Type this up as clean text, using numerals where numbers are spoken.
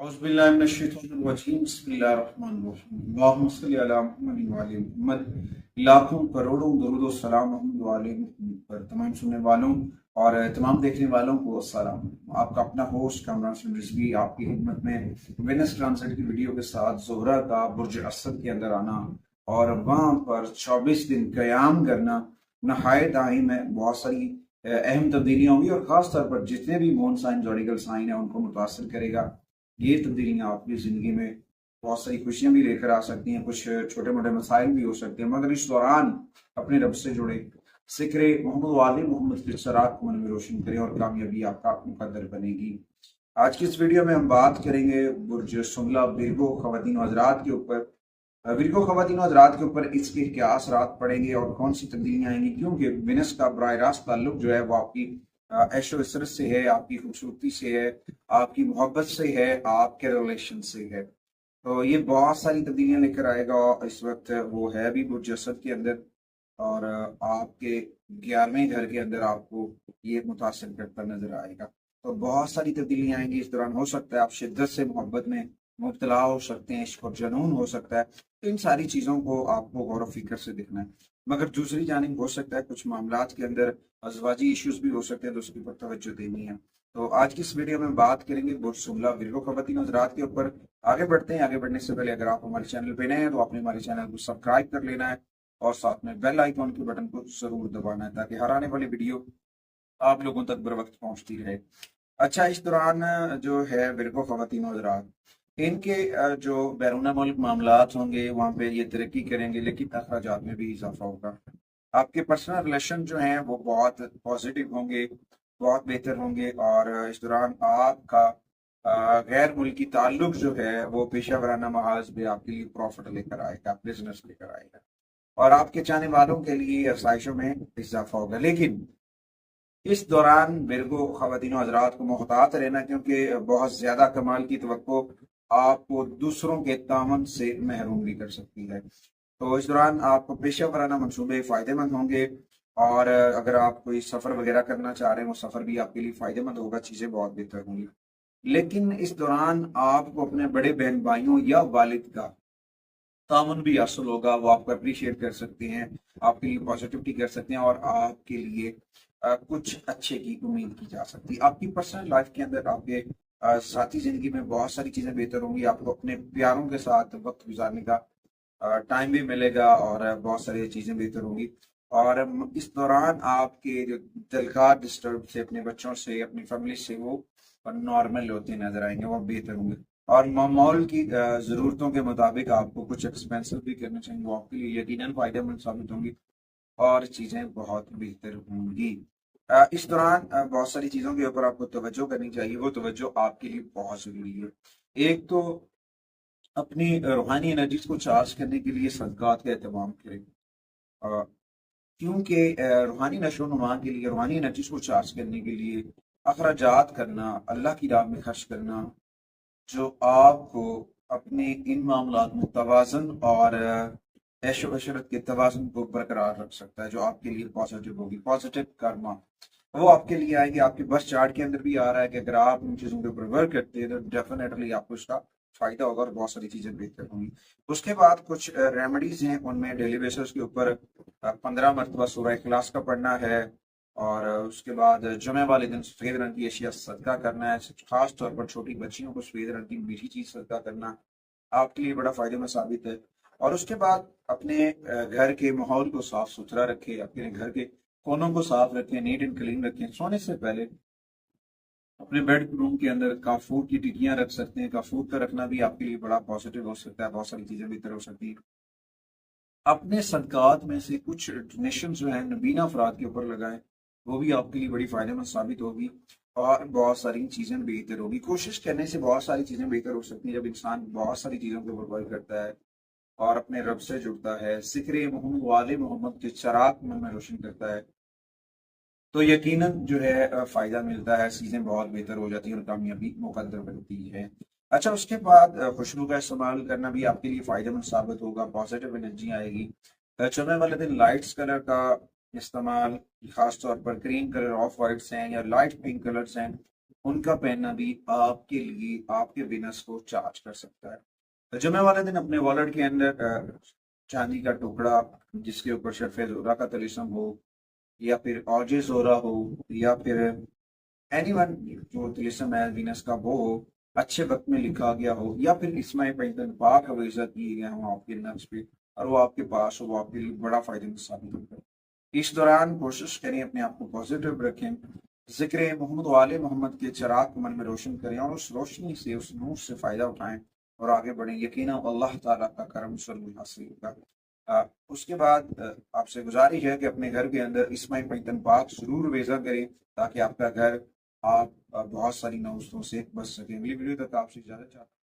औज़ुबिल्लाहिमिनश्शैतानिर्रजीम बिस्मिल्लाहिर्रहमानिर्रहीम अल्लाहुम्मा सल्लि अला मुहम्मद व आले मुहम्मद। लाखों करोड़ों दरूद व सलाम मोहम्मद व आले मुहम्मद पर तमाम सुनने वालों और तमाम देखने वालों को अस्सलाम। आपका अपना होस्ट कामरान सुन रिजवी आपकी खिदमत में वेनस ट्रांसलेट की वीडियो के साथ ज़ोहरा का बुर्ज असद के अंदर आना और वहाँ पर 24 दिन क़याम करना नहायत अहम है। बहुत सारी अहम तब्दीलियाँ होंगी और ख़ास तौर पर जितने भी मून साइन ज़ोडिकल साइन है उनको मुतासर करेगा। ये तब्दीलियाँ आपकी ज़िंदगी में बहुत सारी खुशियाँ भी लेकर आ सकती हैं, कुछ छोटे मोटे मसाइल भी हो सकते हैं, मगर इस दौरान अपने रब से जुड़े ज़िक्र मोहम्मद वाले मोहम्मद के सराग को मन में रोशन करें और कामयाबी आपका मुकद्दर बनेगी। आज की इस वीडियो में हम बात करेंगे बुर्ज सुमला विर्गो ख़वातीन व हज़रात के ऊपर। विर्गो ख़वातीन व हज़रात के ऊपर इसके क्या असरात पड़ेंगे और कौन सी तब्दीलियाँ आएंगी, क्योंकि विनस का बराह रास्त ताल्लुक जो है वो आपकी ऐशो इसरत से है, आपकी खूबसूरती से है, आपकी मोहब्बत से है, आपके रिलेशन से है। तो ये बहुत सारी तब्दीलियां लेकर आएगा। इस वक्त वो है भी बुर्ज असद के अंदर और आपके 11वें घर के अंदर आपको ये मुतासिर करता नजर आएगा। तो बहुत सारी तब्दीलियां आएंगी इस दौरान। हो सकता है आप शिद्दत से मोहब्बत में मुब्तला हो सकते हैं, इश्क और जुनून हो सकता है। तो इन सारी चीज़ों को आपको गौर व फिक्र से देखना है। मगर दूसरी जानिब हो सकता है कुछ मामलात के अंदर अज़वाजी इश्यूज भी हो सकते हैं, तो उसके ऊपर तवज्जो देनी है। तो आज की इस वीडियो में बात करेंगे बुर्ज सुमला विर्गो ख़वातीन हज़रात के ऊपर। आगे बढ़ते हैं। आगे बढ़ने से पहले अगर आप हमारे चैनल पे नए हैं तो आपने हमारे चैनल को सब्सक्राइब कर लेना है और साथ में बेल आइकॉन के बटन को जरूर दबाना है ताकि हर आने वाली वीडियो आप लोगों तक बर वक्त पहुंचती रहे। अच्छा, इस दौरान जो है विर्गो ख़वातीन हज़रात इनके जो बैरून मुल्क मामलात होंगे वहाँ पे ये तरक्की करेंगे, लेकिन अखराजात में भी इजाफा होगा। आपके पर्सनल रिलेशन जो हैं वो बहुत पॉजिटिव होंगे, बहुत बेहतर होंगे और इस दौरान आपका गैर मुल्की ताल्लुक जो है वो पेशा वराना महाज में आपके लिए प्रॉफिट लेकर आएगा, बिजनेस लेकर आएगा और आपके चाहने वालों के लिए आसाइशों में इजाफा होगा। लेकिन इस दौरान विर्गो ख़वातीन हज़रात को मोहतात रहना, क्योंकि बहुत ज्यादा कमाल की तवक्को आपको दूसरों के तामन से महरूम भी कर सकती है। तो इस दौरान आपको पेशा वराना मनसूबे फ़ायदेमंद होंगे और अगर आप कोई सफ़र वगैरह करना चाह रहे हैं वो सफ़र भी आपके लिए फ़ायदेमंद होगा, चीज़ें बहुत बेहतर होंगी। लेकिन इस दौरान आपको अपने बड़े बहन भाइयों या वालिद का तामुन भी हासिल होगा, वो आपको अप्रिशिएट कर सकते हैं, आपके लिए पॉजिटिविटी कर सकते हैं और आपके लिए कुछ अच्छे की उम्मीद की जा सकती है। आपकी पर्सनल लाइफ के अंदर आपके साथी ज़िंदगी में बहुत सारी चीज़ें बेहतर होंगी। आपको अपने प्यारों के साथ वक्त गुजारने का टाइम भी मिलेगा और बहुत सारी चीज़ें बेहतर होंगी। और इस दौरान आपके जो तल्खात डिस्टर्ब से अपने बच्चों से अपनी फैमिली से वो नॉर्मल होते नजर आएंगे, वो बेहतर होंगे और मामौल की ज़रूरतों के मुताबिक आपको कुछ एक्सपेंसिव भी करने चाहिए, वो आपके लिए यकीनन फायदेमंद साबित होंगी और चीज़ें बहुत बेहतर होंगी। इस दौरान बहुत सारी चीज़ों के ऊपर आपको तवज्जो करनी चाहिए, वो तवज्जो आपके लिए बहुत ज़रूरी है। एक तो अपनी रूहानी एनर्जीज को चार्ज करने के लिए सदक़ात का एहतमाम करें, क्योंकि रूहानी नशो नुमा के लिए, रूहानी एनर्जीज को चार्ज करने के लिए अखराजात करना, अल्लाह की राह में खर्च करना, जो आपको अपने इन मामलात में तवाज़ुन और ऐशो अशरत के तवाज़ुन को बरकरार रख सकता है, जो आपके लिए पॉजिटिव होगी। पॉजिटिव कर्मा वो आपके लिए आएगी। आपके बस चार्ट के अंदर भी आ रहा है कि अगर आप उन चीज़ों के ऊपर वर्क करते हैं तो डेफिनेटली आपको इसका फायदा होगा और बहुत सारी चीज़ें बेहतर होंगी। उसके बाद कुछ रेमेडीज हैं, उनमें डेली बेसिस के ऊपर 15 मरतबा सूरह इखलास का पढ़ना है और उसके बाद जुमे वाले दिन सफ़ेद रंग की अशिया सदका करना है। खास तौर पर छोटी बच्चियों को सफ़ेद रंग की मीठी चीज़ सदका करना आपके लिए बड़ा फायदेमंद साबित है। और उसके बाद अपने घर के माहौल को साफ सुथरा रखें, अपने घर के कोनों को साफ रखें, नीट एंड क्लीन रखें। सोने से पहले अपने बेडरूम के अंदर काफूर की टिकियां रख सकते हैं। काफूर का रखना भी आपके लिए बड़ा पॉजिटिव हो सकता है, बहुत सारी चीजें बेहतर हो सकती है। अपने सदकात में से कुछ डोनेशन जो है नबीना अफराद के ऊपर लगाएं, वो भी आपके लिए बड़ी फायदेमंद साबित होगी और बहुत सारी चीजें बेहतर होगी। कोशिश करने से बहुत सारी चीजें बेहतर हो सकती हैं। जब इंसान बहुत सारी चीजों के ऊपर वर्क करता है और अपने रब से जुड़ता है, ज़िक्र मोहम्मद वाले मोहम्मद के चराग मन में रोशन करता है, तो यकीनन जो है फायदा मिलता है, चीजें बहुत बेहतर हो जाती है और कामयाबी मुकद्दर बनती है। अच्छा, उसके बाद खुशबू का इस्तेमाल करना भी आपके लिए फायदेमंद साबित होगा, पॉजिटिव एनर्जी आएगी। जुमे वाले दिन लाइट्स कलर का इस्तेमाल, खास तौर पर क्रीम कलर, ऑफ वाइट्स हैं या लाइट पिंक कलर्स हैं, ان کا پہننا بھی آپ کے لیے آپ کے بزنس کو چارج کر سکتا ہے۔ جمعے والے دن اپنے والٹ کے اندر چاندی کا ٹکڑا جس کے اوپر شرف زہرا کا طلسم ہو، یا پھر اوج زہرا ہو، یا پھر اینی ون جو طلسم ہے وینس کا وہ ہو، اچھے وقت میں لکھا گیا ہو، یا پھر اسماء پینتن پاک حویزہ کیے گئے ہوں آپ کے نفس پہ، اور وہ آپ کے پاس ہو، وہ آپ کے لیے بڑا فائدہ مند ثابت ہوگا۔ اس دوران کوشش کریں اپنے آپ کو پازیٹیو رکھیں، ذکر محمد و آل محمد کے چراغ کو من میں روشن کریں، اور اس روشنی سے اس نور سے فائدہ اٹھائیں اور آگے بڑھیں۔ یقینا اللہ تعالیٰ کا کرم ضرور حاصل ہوگا۔ اس کے بعد آپ سے گزارش ہے کہ اپنے گھر کے اندر اسماء پینتن پاک ضرور ویزا کریں تاکہ آپ کا گھر آپ بہت ساری نوزوں سے بچ سکیں۔ اگلی ویڈیو تک آپ سے اجازت چاہتا ہوں۔